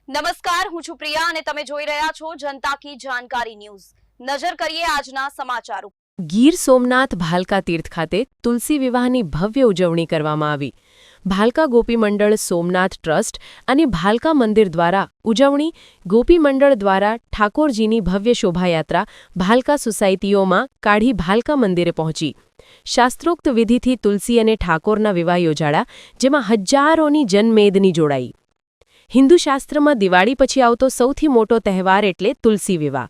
નમસ્કાર, હું છું પ્રિયા અને તમે જોઈ રહ્યા છો જનતા કી જાણકારી ન્યૂઝ। નજર કરીએ આજના સમાચારો। ગીર સોમનાથ ભાલકા તીર્થ ખાતે તુલસી વિવાહની ભવ્ય ઉજવણી કરવામાં આવી। ભાલકા ગોપી મંડળ સોમનાથ ટ્રસ્ટ અને ભાલકા મંદિર દ્વારા ઉજવણી। ગોપી મંડળ દ્વારા ઠાકોરજીની ભવ્ય શોભાયાત્રા ભાલકા સોસાયટીઓમાં કાઢી ભાલકા મંદિરે પહોંચી। શાસ્ત્રોક્ત વિધિથી તુલસી અને ઠાકોરના વિવાહ યોજાયા, જેમાં હજારોની જનમેદની જોડાઈ। હિન્દુ શાસ્ત્રમાં દિવાળી પછી આવતો સૌથી મોટો તહેવાર એટલે તુલસી વિવાહ।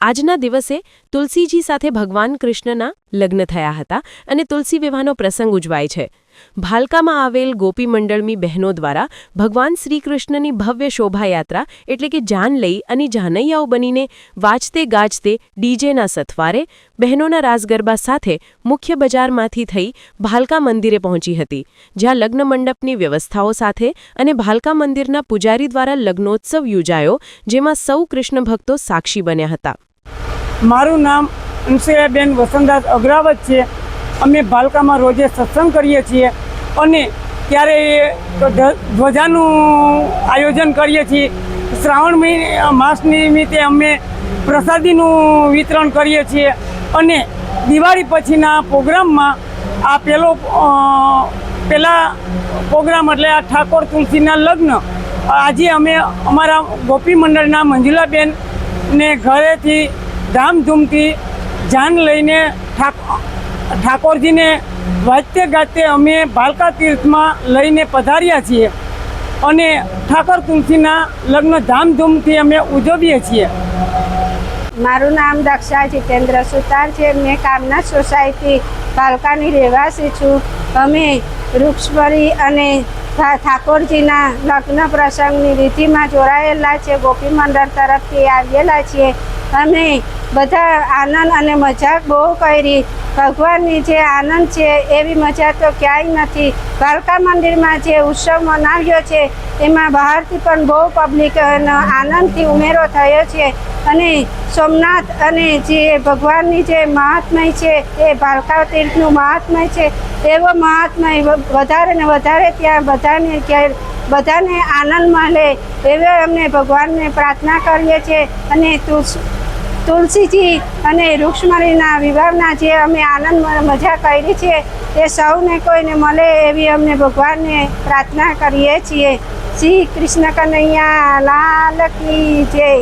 આજના દિવસે તુલસીજી સાથે ભગવાન કૃષ્ણના લગ્ન થયા હતા અને તુલસી વિવાહનો પ્રસંગ ઉજવાય છે। ભાલકામાં આવેલ ગોપી મંડળની બહેનો દ્વારા ભગવાન શ્રીકૃષ્ણની ભવ્ય શોભાયાત્રા એટલે કે જાન લઈ અને જાનૈયાઓ બનીને વાજતે ગાજતે ડીજેના સથવારે બહેનોના રાસ ગરબા સાથે મુખ્ય બજારમાંથી થઈ ભાલકા મંદિરે પહોંચી હતી, જ્યાં લગ્ન મંડપની વ્યવસ્થાઓ સાથે અને ભાલકા મંદિરના પૂજારી દ્વારા લગ્નોત્સવ યોજાયો, જેમાં સૌ કૃષ્ણ ભક્તો સાક્ષી બન્યા હતા। મારું નામ અંશુયાબેન વસંતદાસ અગ્રાવત છે। અમે ભાલકામાં રોજે સત્સંગ કરીએ છીએ અને ત્યારે ધ્વજાનું આયોજન કરીએ છીએ। શ્રાવણ માસ નિમિત્તે અમે પ્રસાદીનું વિતરણ કરીએ છીએ અને દિવાળી પછીના પ્રોગ્રામમાં આ પહેલા પ્રોગ્રામ એટલે આ ઠાકોર તુલસીના લગ્ન। આજે અમે અમારા ગોપી મંડળના મંજુલાબેનને ઘરેથી ધામધૂમથી જાન લઈને ઠાકોરજીને વાજતે ગાજતે અમે ભાલકા તીર્થમાં લઈને પધાર્યા છીએ અને ઠાકોર તુલસીના લગ્ન ધામધૂમથી અમે ઉજવીએ છીએ। મારું નામ દક્ષા જીતેન્દ્ર સુતાર છે। મેં કામના સોસાયટી ભાલકાની રહેવાસી છું। અમે વૃક્ષપરી અને ઠાકોરજીના લગ્ન પ્રસંગની વિધિમાં જોડાયેલા છે। ગોપી મંડળ તરફથી આવેલા છીએ। અમે બધા આનંદ અને મજા બહુ કરી। ભગવાનની જે આનંદ છે એવી મજા તો ક્યાંય નથી। ભાલકા મંદિરમાં જે ઉત્સવ મનાવ્યો છે એમાં બહારથી પણ બહુ પબ્લિક આનંદથી ઉમેરો થયો છે અને સોમનાથ અને જે ભગવાનની જે મહાત્મય છે એ ભાલકા તીર્થનું મહાત્મય છે, એવો મહાત્મય વધારે ને વધારે ત્યાં બધાને આનંદ મળે એવો અમને ભગવાનને પ્રાર્થના કરીએ છીએ। અને તુલસીજી અને રૂક્ષ્મણીના વિવાહના જે અમે આનંદ મજા કરી છે એ સૌને કોઈને મળે એવી અમને ભગવાનને પ્રાર્થના કરીએ છીએ। શ્રી કૃષ્ણ કનૈયા લાલ કી જય।